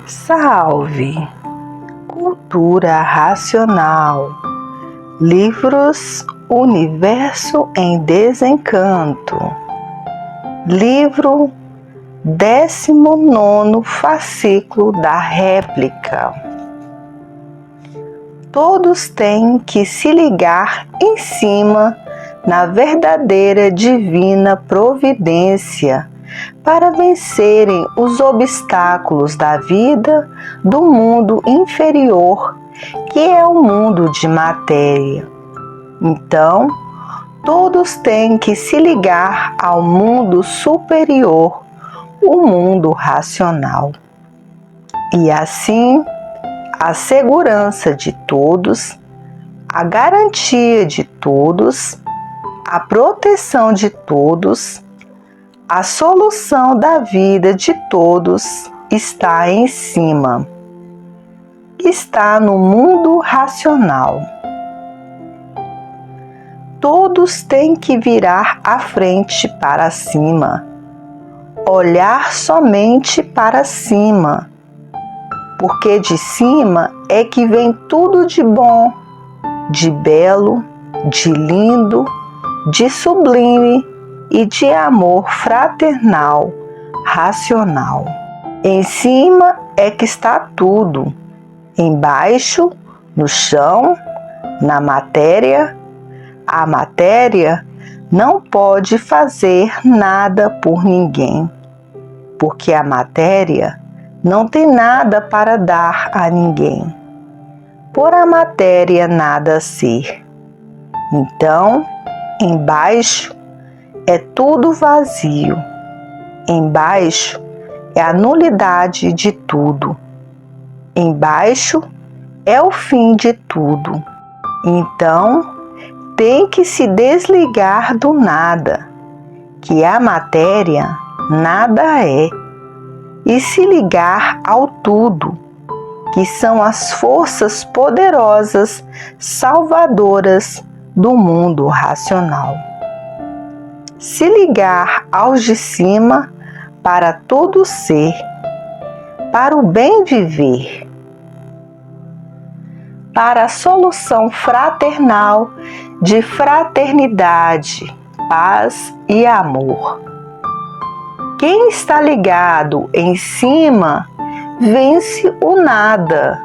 Salve! Cultura racional. Livros Universo em Desencanto. Livro 19º Fascículo da Réplica. Todos têm que se ligar em cima na verdadeira divina providência para vencerem os obstáculos da vida do mundo inferior, que é o mundo de matéria. Então, todos têm que se ligar ao mundo superior, o mundo racional. E assim, a segurança de todos, a garantia de todos, a proteção de todos, a solução da vida de todos está em cima. Está no mundo racional. Todos têm que virar a frente para cima, olhar somente para cima, porque de cima é que vem tudo de bom, de belo, de lindo, de sublime e de amor fraternal, racional. Em cima é que está tudo, embaixo, no chão, na matéria. A matéria não pode fazer nada por ninguém, porque a matéria não tem nada para dar a ninguém, por a matéria nada ser. Então, embaixo é tudo vazio. Embaixo é a nulidade de tudo. Embaixo é o fim de tudo. Então, tem que se desligar do nada, que a matéria nada é, e se ligar ao tudo, que são as forças poderosas salvadoras do mundo racional. Se ligar aos de cima para todo ser, para o bem viver, para a solução fraternal de fraternidade, paz e amor. Quem está ligado em cima vence o nada,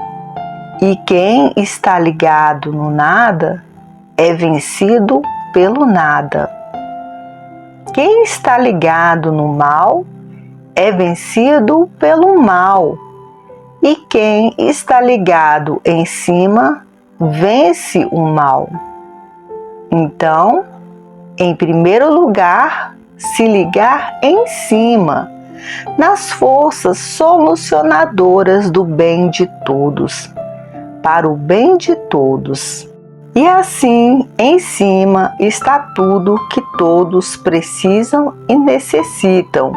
e quem está ligado no nada é vencido pelo nada. Quem está ligado no mal é vencido pelo mal, e quem está ligado em cima vence o mal. Então, em primeiro lugar, se ligar em cima, nas forças solucionadoras do bem de todos, para o bem de todos. E assim, em cima está tudo que todos precisam e necessitam,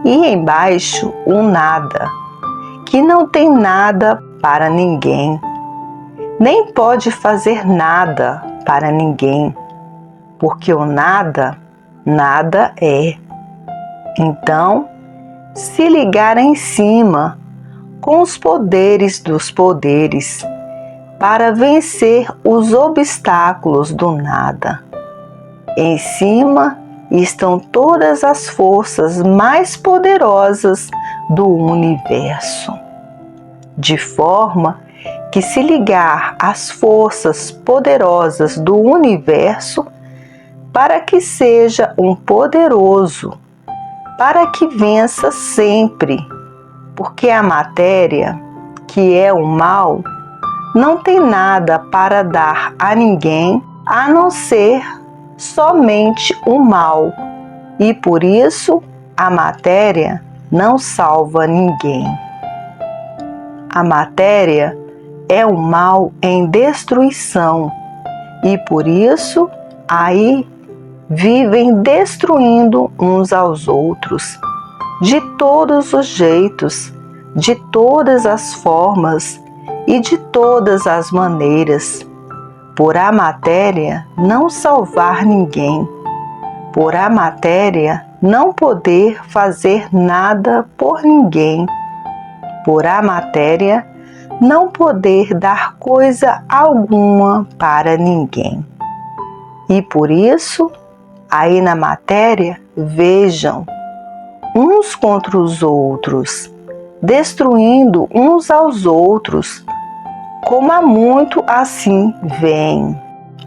e embaixo o nada, que não tem nada para ninguém, nem pode fazer nada para ninguém, porque o nada, nada é. Então, se ligar em cima com os poderes dos poderes, para vencer os obstáculos do nada. Em cima estão todas as forças mais poderosas do universo, de forma que se ligar às forças poderosas do universo para que seja um poderoso, para que vença sempre, porque a matéria, que é o mal, não tem nada para dar a ninguém a não ser somente o mal, e por isso a matéria não salva ninguém. A matéria é o mal em destruição, e por isso aí vivem destruindo uns aos outros, de todos os jeitos, de todas as formas e de todas as maneiras, por a matéria não salvar ninguém, por a matéria não poder fazer nada por ninguém, por a matéria não poder dar coisa alguma para ninguém. E por isso, aí na matéria, vejam, uns contra os outros, destruindo uns aos outros, como há muito assim vem.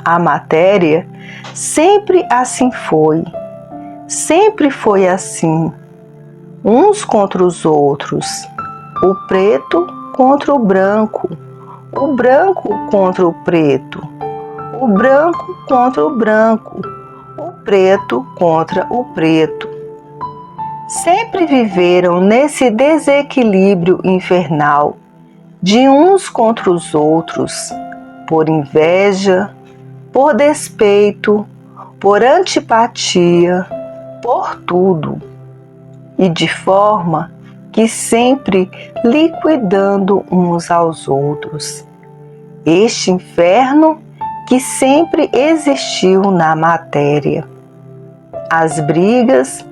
A matéria sempre assim sempre foi assim, uns contra os outros, o preto contra o branco contra o preto, o branco contra o branco, o preto contra o preto. Sempre viveram nesse desequilíbrio infernal, de uns contra os outros, por inveja, por despeito, por antipatia, por tudo, e de forma que sempre liquidando uns aos outros. Este inferno que sempre existiu na matéria. As brigas,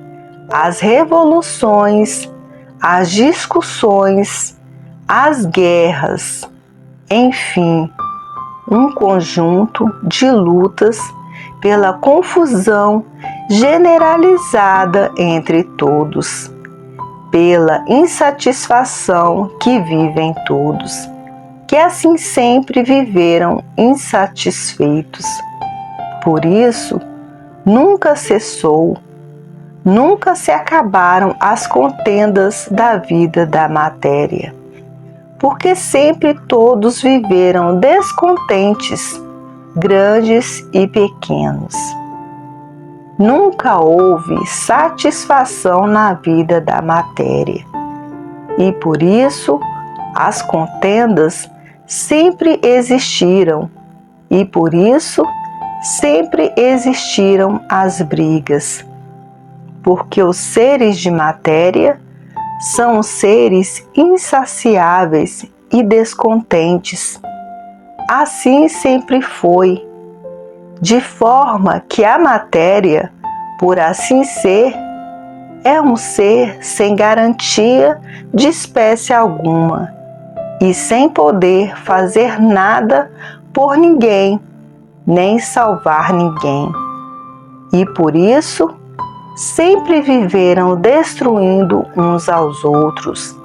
as revoluções, as discussões, as guerras, enfim, um conjunto de lutas pela confusão generalizada entre todos, pela insatisfação que vivem todos, que assim sempre viveram insatisfeitos. Por isso, nunca cessou, nunca se acabaram as contendas da vida da matéria, porque sempre todos viveram descontentes, grandes e pequenos. Nunca houve satisfação na vida da matéria, e por isso as contendas sempre existiram, e por isso sempre existiram as brigas, porque os seres de matéria são seres insaciáveis e descontentes. Assim sempre foi, de forma que a matéria, por assim ser, é um ser sem garantia de espécie alguma e sem poder fazer nada por ninguém, nem salvar ninguém. E por isso, sempre viveram destruindo uns aos outros,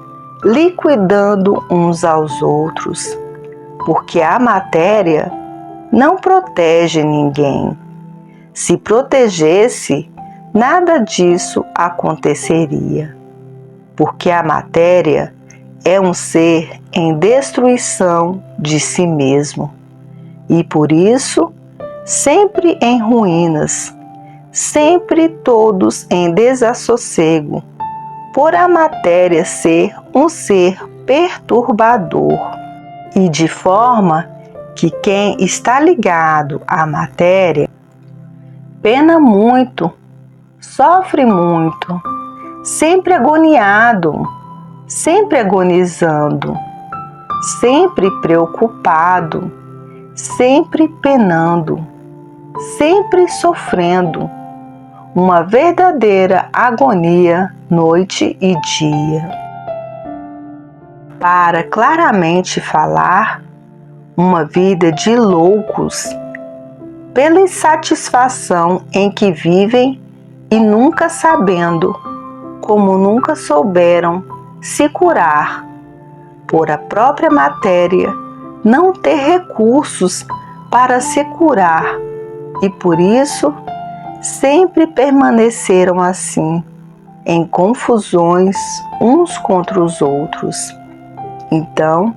liquidando uns aos outros, porque a matéria não protege ninguém. Se protegesse, nada disso aconteceria, porque a matéria é um ser em destruição de si mesmo, e por isso, sempre em ruínas, sempre todos em desassossego, por a matéria ser um ser perturbador, e de forma que quem está ligado à matéria pena muito, sofre muito, sempre agoniado, sempre agonizando, sempre preocupado, sempre penando, sempre sofrendo, uma verdadeira agonia noite e dia. Para claramente falar, uma vida de loucos, pela insatisfação em que vivem e nunca sabendo, como nunca souberam, se curar, por a própria matéria não ter recursos para se curar, e por isso sempre permaneceram assim, em confusões uns contra os outros. Então,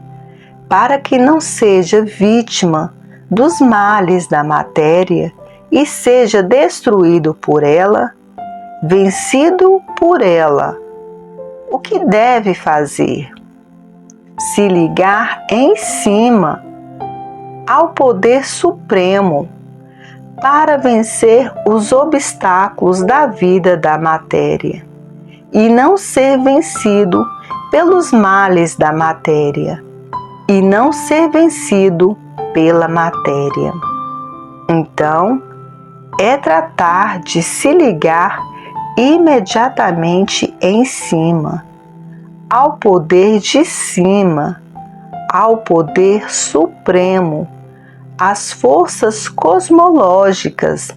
para que não seja vítima dos males da matéria e seja destruído por ela, vencido por ela, o que deve fazer? Se ligar em cima ao poder supremo para vencer os obstáculos da vida da matéria e não ser vencido pelos males da matéria e não ser vencido pela matéria. Então, é tratar de se ligar imediatamente em cima ao poder de cima, ao poder supremo, às forças cosmológicas,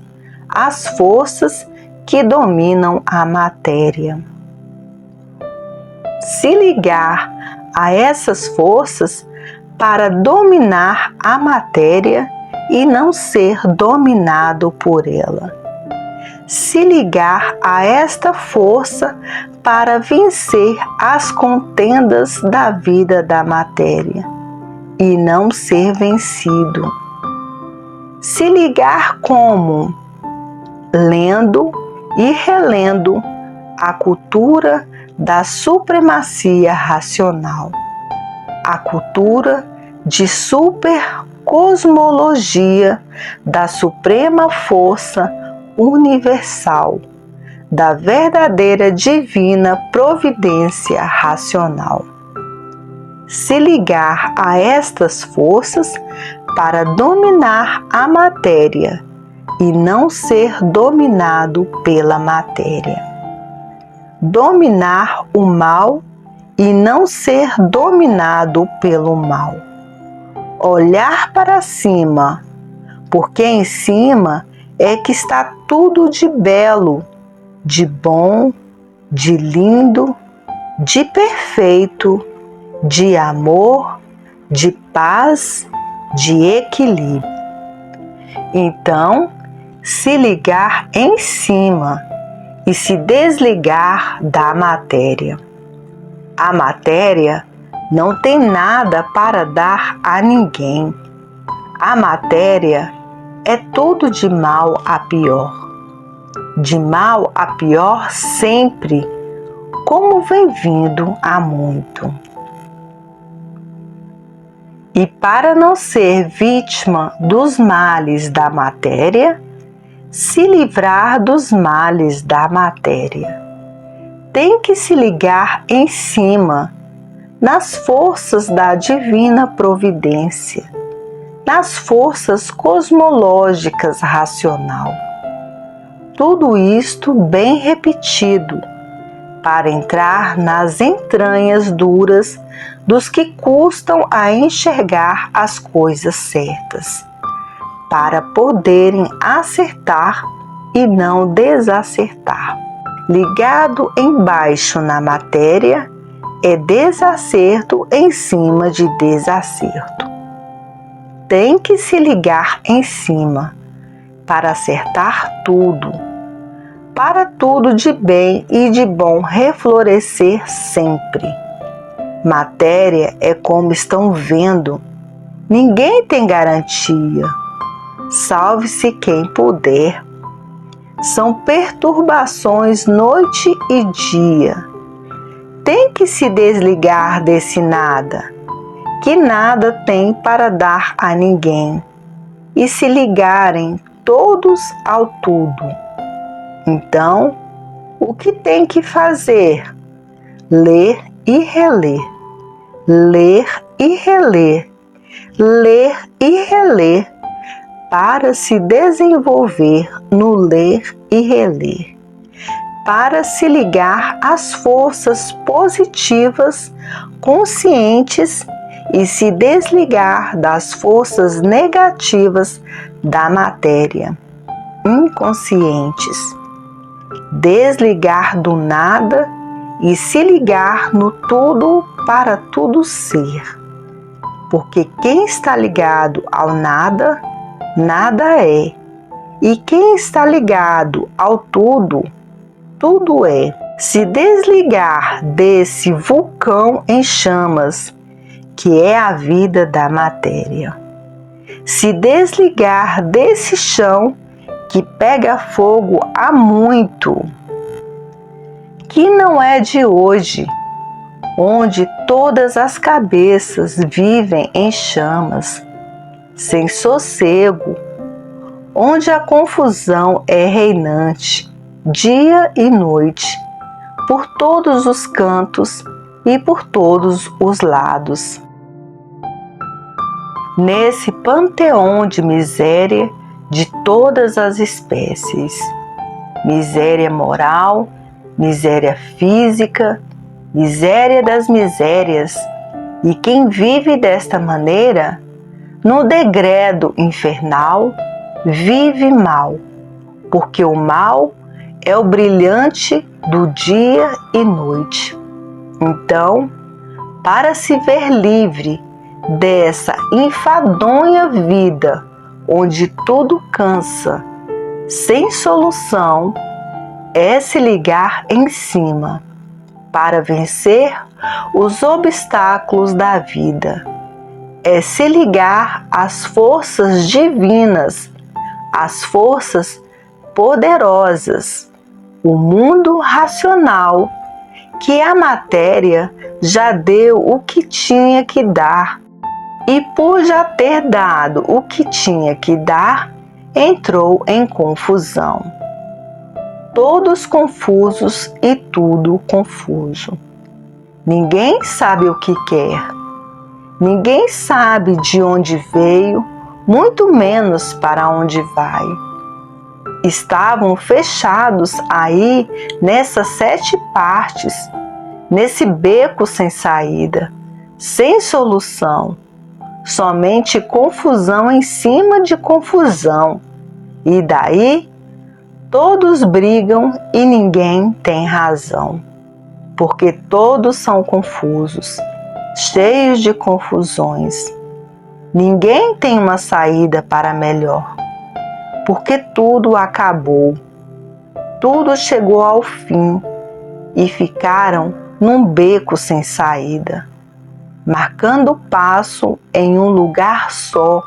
às forças que dominam a matéria. Se ligar a essas forças para dominar a matéria e não ser dominado por ela. Se ligar a esta força para vencer as contendas da vida da matéria e não ser vencido. Se ligar como? Lendo e relendo a cultura da supremacia racional, a cultura de supercosmologia da suprema força universal, da verdadeira divina providência racional. Se ligar a estas forças para dominar a matéria e não ser dominado pela matéria. Dominar o mal e não ser dominado pelo mal. Olhar para cima, porque em cima é que está tudo de belo, de bom, de lindo, de perfeito, de amor, de paz, de equilíbrio. Então, se ligar em cima e se desligar da matéria. A matéria não tem nada para dar a ninguém. A matéria é tudo de mal a pior. De mal a pior sempre, como vem vindo há muito. E para não ser vítima dos males da matéria, se livrar dos males da matéria, tem que se ligar em cima, nas forças da divina providência, nas forças cosmológicas racional. Tudo isto bem repetido, para entrar nas entranhas duras dos que custam a enxergar as coisas certas, para poderem acertar e não desacertar. Ligado embaixo na matéria é desacerto em cima de desacerto. Tem que se ligar em cima para acertar tudo, para tudo de bem e de bom reflorescer sempre. Matéria é como estão vendo, ninguém tem garantia. Salve-se quem puder. São perturbações noite e dia. Tem que se desligar desse nada, que nada tem para dar a ninguém, e se ligarem todos ao tudo. Então, o que tem que fazer? Ler e reler, ler e reler, ler e reler, para se desenvolver no ler e reler, para se ligar às forças positivas conscientes e se desligar das forças negativas da matéria inconscientes. Desligar do nada e se ligar no tudo para tudo ser, porque quem está ligado ao nada, nada é, e quem está ligado ao tudo, tudo é. Se desligar desse vulcão em chamas, que é a vida da matéria, se desligar desse chão que pega fogo há muito, que não é de hoje, onde todas as cabeças vivem em chamas, sem sossego, onde a confusão é reinante, dia e noite, por todos os cantos e por todos os lados. Nesse panteão de miséria de todas as espécies, miséria moral, miséria física, miséria das misérias, e quem vive desta maneira, no degredo infernal, vive mal, porque o mal é o brilhante do dia e noite. Então, para se ver livre dessa enfadonha vida, onde tudo cansa, sem solução, é se ligar em cima, para vencer os obstáculos da vida. É se ligar às forças divinas, às forças poderosas, o mundo racional, que a matéria já deu o que tinha que dar, e por já ter dado o que tinha que dar, entrou em confusão. Todos confusos e tudo confuso. Ninguém sabe o que quer. Ninguém sabe de onde veio, muito menos para onde vai. Estavam fechados aí nessas 7 partes, nesse beco sem saída, sem solução, somente confusão em cima de confusão. E daí todos brigam e ninguém tem razão, porque todos são confusos, cheios de confusões. Ninguém tem uma saída para melhor, porque tudo acabou, tudo chegou ao fim e ficaram num beco sem saída, marcando passo em um lugar só,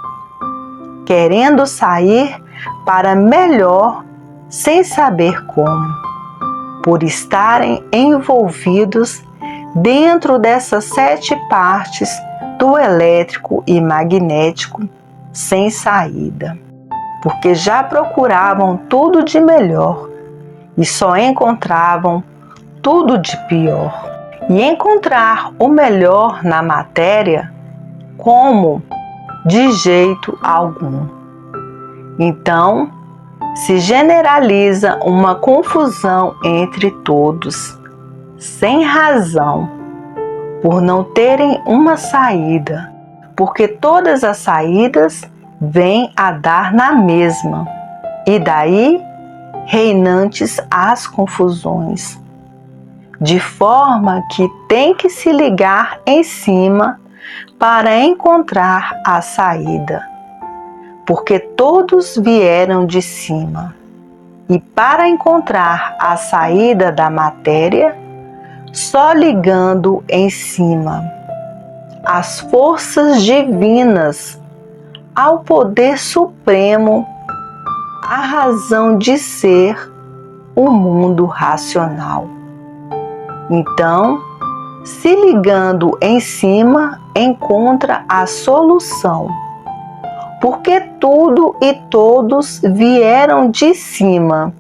querendo sair para melhor sem saber como, por estarem envolvidos dentro dessas 7 partes do elétrico e magnético sem saída, porque já procuravam tudo de melhor e só encontravam tudo de pior. E encontrar o melhor na matéria, como? De jeito algum. Então, se generaliza uma confusão entre todos, sem razão, por não terem uma saída, porque todas as saídas vêm a dar na mesma, e daí reinantes as confusões, de forma que tem que se ligar em cima para encontrar a saída, porque todos vieram de cima, e para encontrar a saída da matéria, só ligando em cima às forças divinas, ao poder supremo, a razão de ser o mundo racional. Então, se ligando em cima, encontra a solução, porque tudo e todos vieram de cima,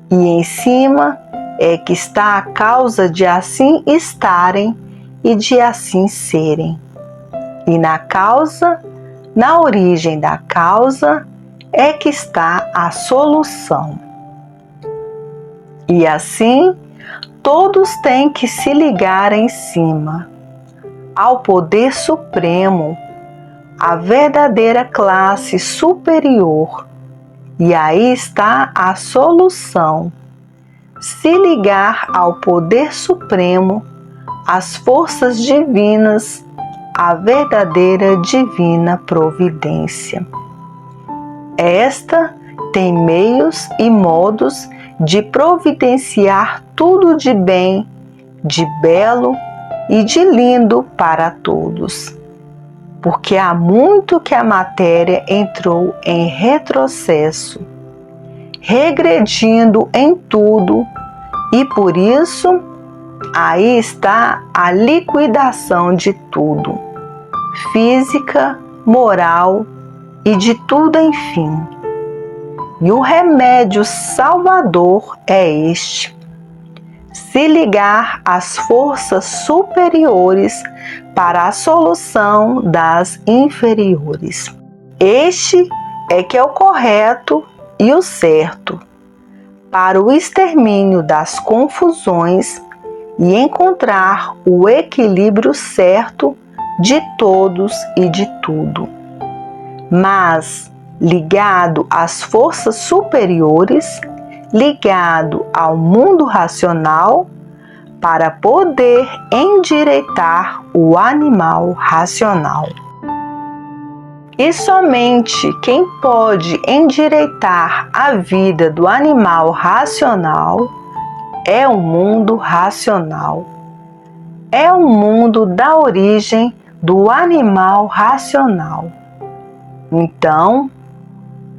e em cima é que está a causa de assim estarem e de assim serem. E na causa, na origem da causa, é que está a solução. E assim, todos têm que se ligar em cima, ao poder supremo, à verdadeira classe superior. E aí está a solução. Se ligar ao poder supremo, às forças divinas, à verdadeira divina providência. Esta tem meios e modos de providenciar tudo de bem, de belo e de lindo para todos, porque há muito que a matéria entrou em retrocesso, regredindo em tudo, e por isso aí está a liquidação de tudo, física, moral e de tudo, enfim. E o remédio salvador é este: se ligar às forças superiores para a solução das inferiores. Este é que é o correto e o certo, para o extermínio das confusões e encontrar o equilíbrio certo de todos e de tudo. Mas, ligado às forças superiores, ligado ao mundo racional, para poder endireitar o animal racional. E somente quem pode endireitar a vida do animal racional é o mundo racional. É o mundo da origem do animal racional. Então,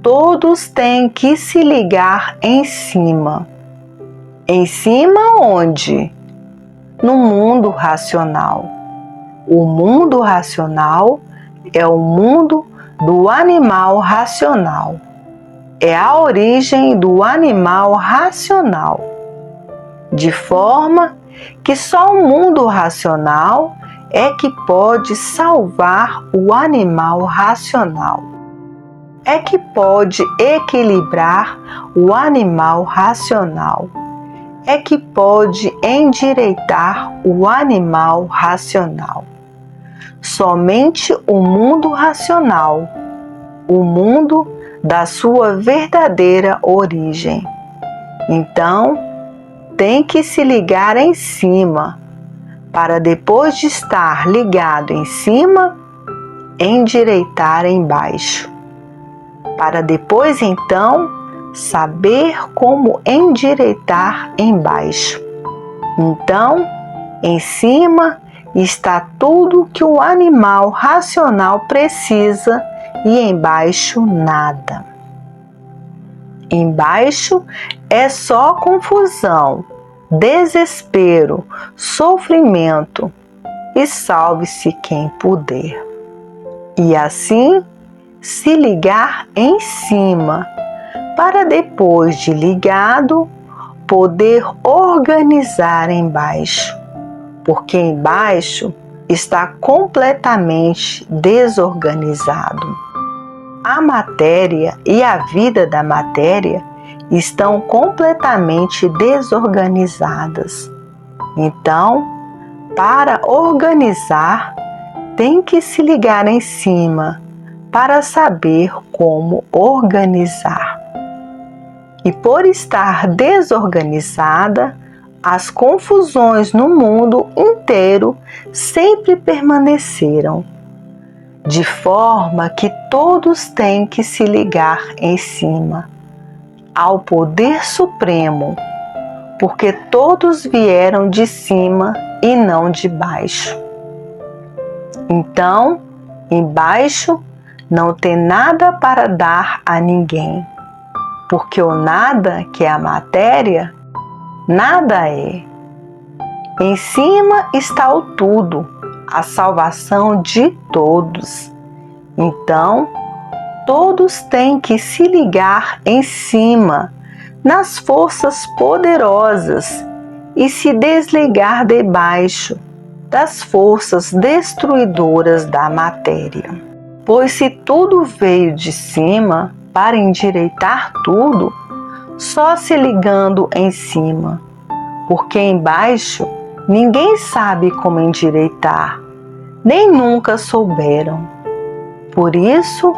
todos têm que se ligar em cima. Em cima onde? No mundo racional. O mundo racional é o mundo do animal racional. É a origem do animal racional. De forma que só o mundo racional é que pode salvar o animal racional. É que pode equilibrar o animal racional. É que pode endireitar o animal racional. Somente o mundo racional, o mundo da sua verdadeira origem. Então, tem que se ligar em cima, para depois de estar ligado em cima, endireitar embaixo. Para depois então saber como endireitar embaixo. Então, em cima está tudo que o animal racional precisa e embaixo nada. Embaixo é só confusão, desespero, sofrimento e salve-se quem puder. E assim se ligar em cima, para depois de ligado poder organizar embaixo, porque embaixo está completamente desorganizado. A matéria e a vida da matéria estão completamente desorganizadas. Então, para organizar, tem que se ligar em cima para saber como organizar. E por estar desorganizada, as confusões no mundo inteiro sempre permaneceram, de forma que todos têm que se ligar em cima ao poder supremo, porque todos vieram de cima e não de baixo. Então, embaixo não tem nada para dar a ninguém, porque o nada, que é a matéria, nada é. Em cima está o tudo, a salvação de todos. Então, todos têm que se ligar em cima, nas forças poderosas, e se desligar de baixo, das forças destruidoras da matéria. Pois se tudo veio de cima para endireitar tudo, só se ligando em cima, porque embaixo ninguém sabe como endireitar, nem nunca souberam. Por isso,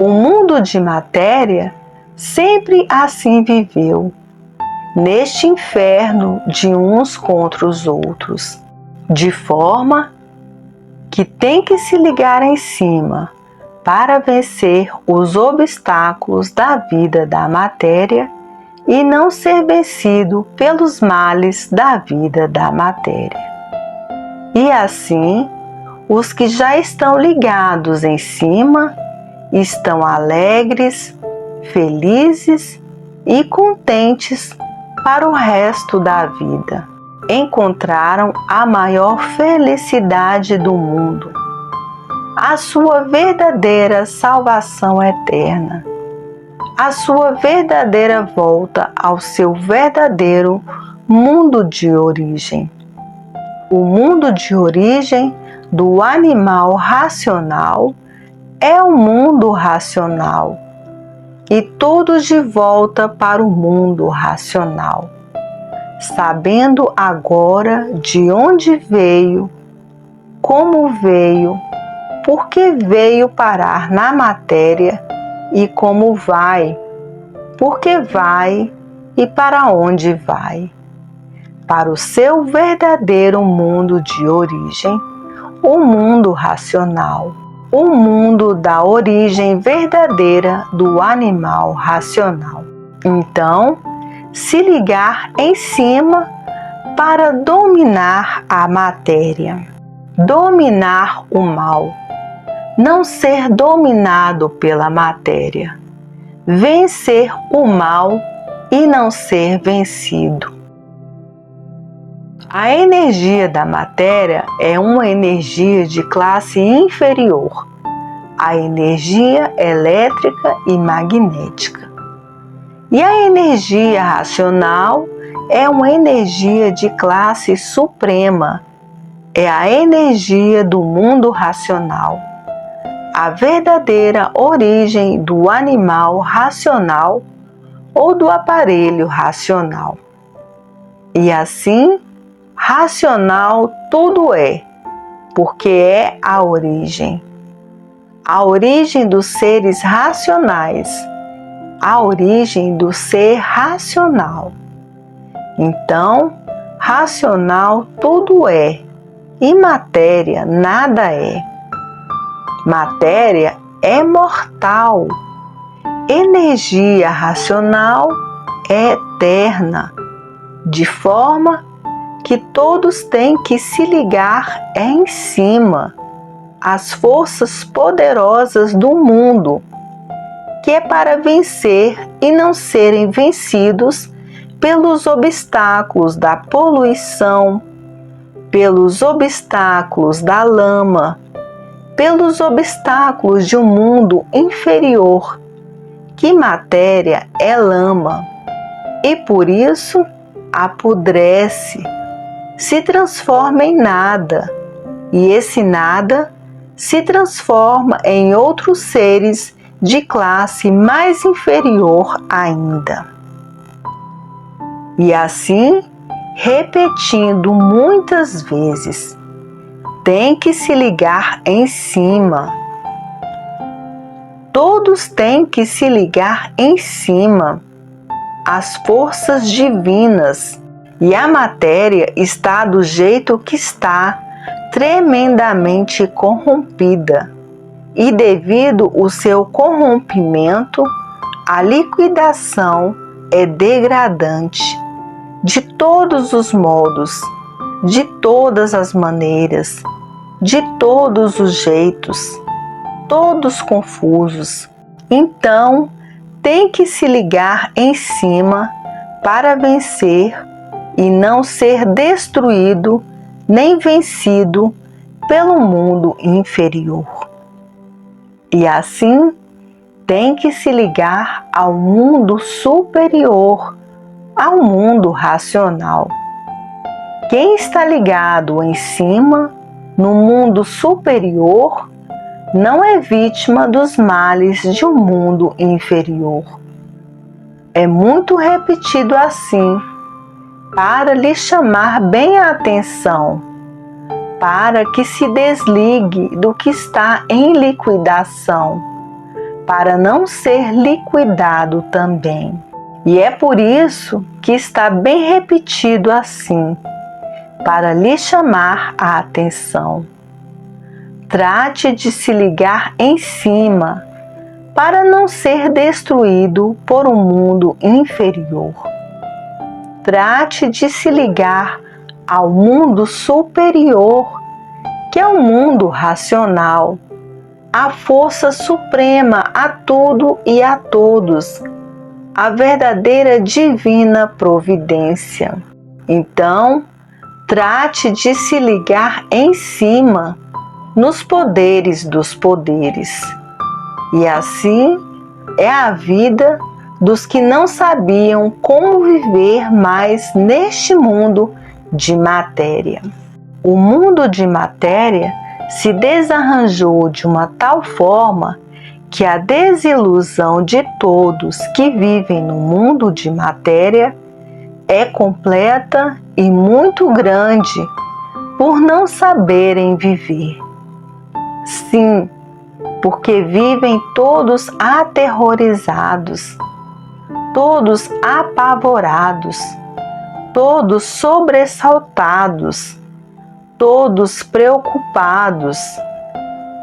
o mundo de matéria sempre assim viveu, neste inferno de uns contra os outros, de forma que tem que se ligar em cima para vencer os obstáculos da vida da matéria e não ser vencido pelos males da vida da matéria. E assim, os que já estão ligados em cima estão alegres, felizes e contentes para o resto da vida. Encontraram a maior felicidade do mundo, a sua verdadeira salvação eterna, a sua verdadeira volta ao seu verdadeiro mundo de origem. O mundo de origem do animal racional é o mundo racional, e todos de volta para o mundo racional. sabendo agora de onde veio, como veio, por que veio parar na matéria e como vai, por que vai e para onde vai. Para o seu verdadeiro mundo de origem, o mundo racional, o mundo da origem verdadeira do animal racional. Então, se ligar em cima para dominar a matéria, dominar o mal, não ser dominado pela matéria, vencer o mal e não ser vencido. A energia da matéria é uma energia de classe inferior, a energia elétrica e magnética. E a energia racional é uma energia de classe suprema, é a energia do mundo racional, a verdadeira origem do animal racional ou do aparelho racional. E assim, racional tudo é, porque é a origem dos seres racionais, a origem do ser racional. Então, racional tudo é, e matéria nada é. Matéria é mortal, energia racional é eterna, de forma que todos têm que se ligar em cima às forças poderosas do mundo, que é para vencer e não serem vencidos pelos obstáculos da poluição, pelos obstáculos da lama, pelos obstáculos de um mundo inferior, que matéria é lama, e por isso apodrece, se transforma em nada, e esse nada se transforma em outros seres de classe mais inferior ainda. E assim, repetindo muitas vezes, tem que se ligar em cima. Todos têm que se ligar em cima às forças divinas. E a matéria está do jeito que está, tremendamente corrompida. E devido ao seu corrompimento, a liquidação é degradante de todos os modos, de todas as maneiras, de todos os jeitos, todos confusos. Então, tem que se ligar em cima para vencer e não ser destruído nem vencido pelo mundo inferior. E assim, tem que se ligar ao mundo superior, ao mundo racional. Quem está ligado em cima, no mundo superior, não é vítima dos males de um mundo inferior. É muito repetido assim, para lhe chamar bem a atenção, para que se desligue do que está em liquidação, para não ser liquidado também. E é por isso que está bem repetido assim, para lhe chamar a atenção. Trate de se ligar em cima, para não ser destruído por um mundo inferior. Trate de se ligar ao mundo superior, que é o mundo racional, a força suprema a tudo e a todos, a verdadeira divina providência. Então, trate de se ligar em cima, nos poderes dos poderes. E assim é a vida dos que não sabiam como viver mais neste mundo de matéria. O mundo de matéria se desarranjou de uma tal forma que a desilusão de todos que vivem no mundo de matéria é completa e muito grande por não saberem viver. Sim, porque vivem todos aterrorizados, todos apavorados, todos sobressaltados, todos preocupados,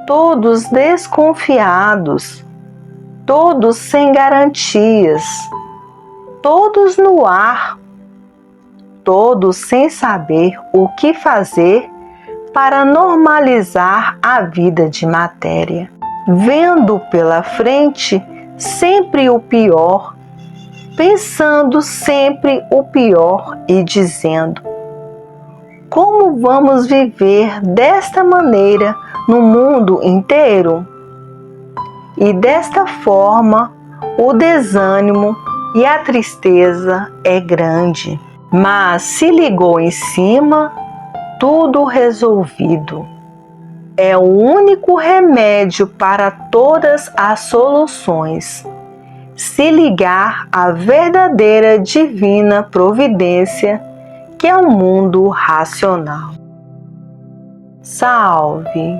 todos desconfiados, todos sem garantias, todos no ar, todos sem saber o que fazer para normalizar a vida de matéria, vendo pela frente sempre o pior, pensando sempre o pior e dizendo: como vamos viver desta maneira no mundo inteiro? E desta forma, o desânimo e a tristeza é grande. Mas se ligou em cima, tudo resolvido. É o único remédio para todas as soluções. Se ligar à verdadeira divina providência, que é o mundo racional. Salve!